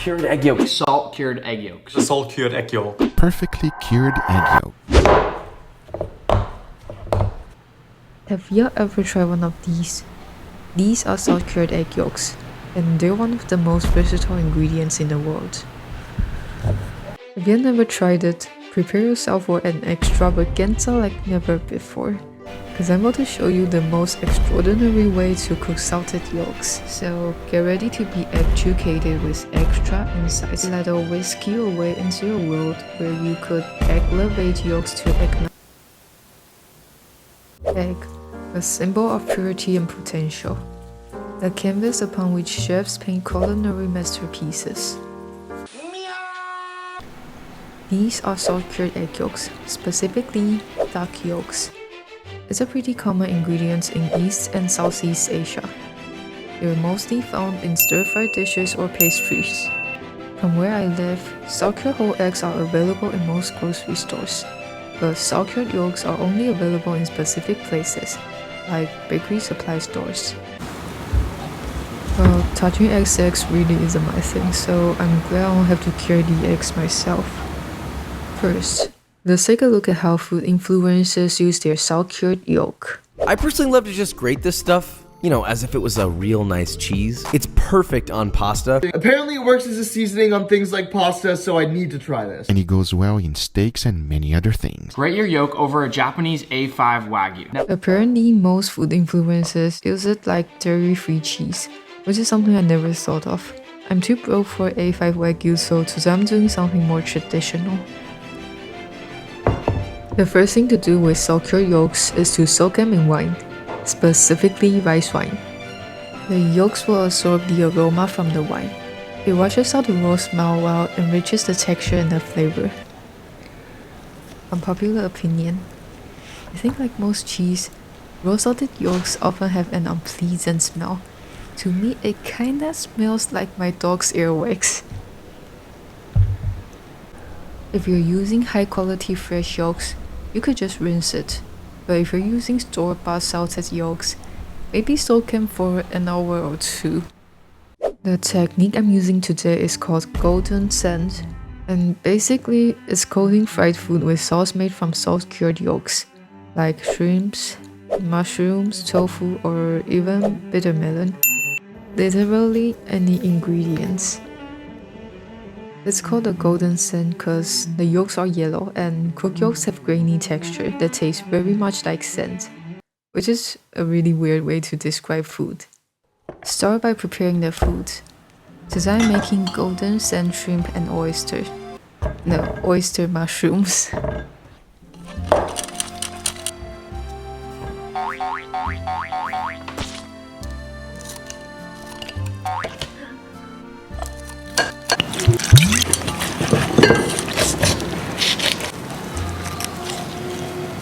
cured egg yolks. Salt cured egg yolks. The salt cured egg yolk. Perfectly cured egg yolk. Have you ever tried one of these? These are salt cured egg yolks, and they're one of the most versatile ingredients in the world. If you've never tried it, prepare yourself for an extravaganza like never before, because I'm about to show you the most extraordinary way to cook salted yolks. So get ready to be educated with extra insights that'll whisk you away into a world where you could elevate yolks to egg, a symbol of purity and potential, a canvas upon which chefs paint culinary masterpieces. These are salt-cured egg yolks, specifically duck yolks. It's a pretty common ingredient in East and Southeast Asia. They're mostly found in stir-fried dishes or pastries. From where I live, salt-cured whole eggs are available in most grocery stores, but salt-cured yolks are only available in specific places, like bakery supply stores. Well, touching eggs really isn't my thing, so I'm glad I won't have to cure the eggs myself. First, let's take a look at how food influencers use their salt-cured yolk. I personally love to just grate this stuff, you know, as if it was a real nice cheese. It's perfect on pasta. Apparently it works as a seasoning on things like pasta, so I need to try this. And it goes well in steaks and many other things. Grate your yolk over a Japanese A5 Wagyu. Now, Apparently, most food influencers use it like dairy-free cheese, which is something I never thought of. I'm too broke for A5 Wagyu, so today I'm doing something more traditional. The first thing to do with salt-cured yolks is to soak them in wine, specifically rice wine. The yolks will absorb the aroma from the wine. It washes out the raw smell while enriches the texture and the flavor. Unpopular opinion: I think like most cheese, raw salted yolks often have an unpleasant smell. To me, it kinda smells like my dog's earwax. If you're using high-quality fresh yolks, you could just rinse it. But if you're using store-bought salted yolks, maybe soak them for an hour or two. The technique I'm using today is called golden sand, and basically it's coating fried food with sauce made from salt-cured yolks, like shrimps, mushrooms, tofu, or even bitter melon. Literally any ingredients. It's called a golden sand because the yolks are yellow and cooked yolks have grainy texture that tastes very much like sand, which is a really weird way to describe food. Start by preparing the food. Today I'm making golden sand shrimp and oyster. No, oyster mushrooms.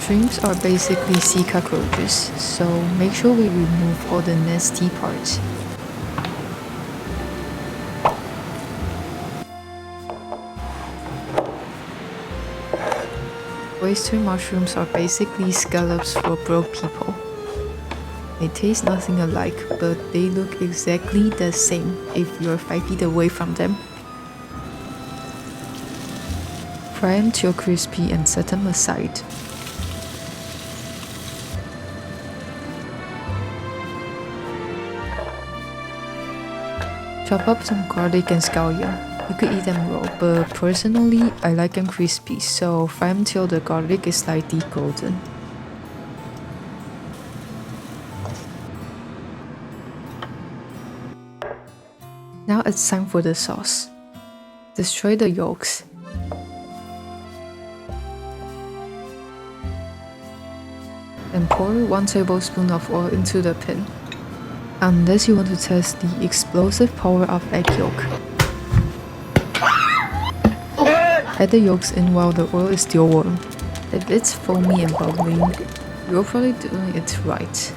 Shrimps are basically sea cockroaches, so make sure we remove all the nasty parts. Oyster mushrooms are basically scallops for broke people. They taste nothing alike, but they look exactly the same if you're 5 feet away from them. Fry them till crispy and set them aside. Chop up some garlic and scallion. You could eat them raw, but personally I like them crispy, so fry them till the garlic is slightly golden. Now it's time for the sauce. Destroy the yolks. And pour 1 tablespoon of oil into the pan. Unless you want to test the explosive power of egg yolk. Add the yolks in while the oil is still warm. If it's foamy and bubbling, you're probably doing it right.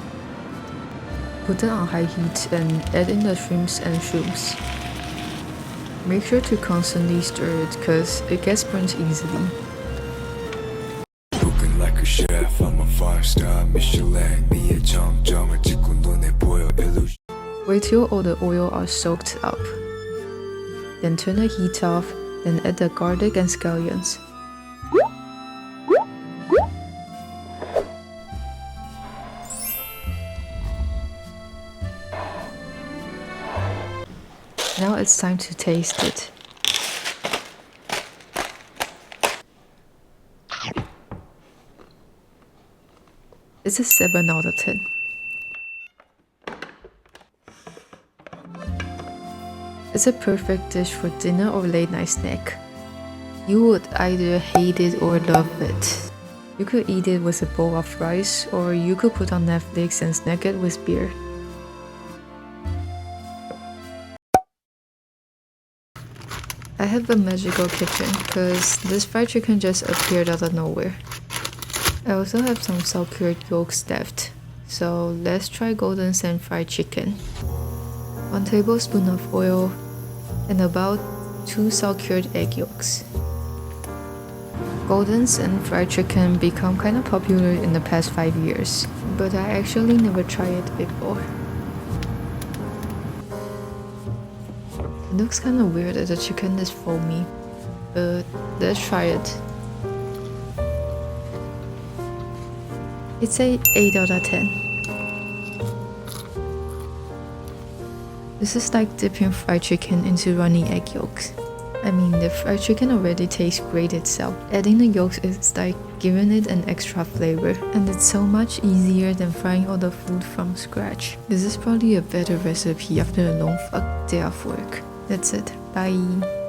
Put it on high heat and add in the shrimps and shrooms. Make sure to constantly stir it because it gets burnt easily. Cooking like a chef, I'm a 5-star Michelin. 미의 정점을 찍고 눈에 보여 illusion. Wait till all the oil are soaked up. then turn the heat off, then add the garlic and scallions. Now it's time to taste it. It's a 7 out of 10. It's a perfect dish for dinner or late night snack. You would either hate it or love it. You could eat it with a bowl of rice, or you could put on Netflix and snack it with beer. I have a magical kitchen because this fried chicken just appeared out of nowhere. I also have some salt-cured yolks left, so let's try golden sand fried chicken. 1 tablespoon of oil and about 2 salt-cured egg yolks. Golden sand fried chicken become kind of popular in the past 5 years, but I actually never tried it before. It looks kind of weird that the chicken is foamy, but let's try it. It's a 8 out of 10. This is like dipping fried chicken into runny egg yolks. I mean, the fried chicken already tastes great itself. Adding the yolks is like giving it an extra flavor, and it's so much easier than frying all the food from scratch. This is probably a better recipe after a long fuck day of work. That's it. Bye.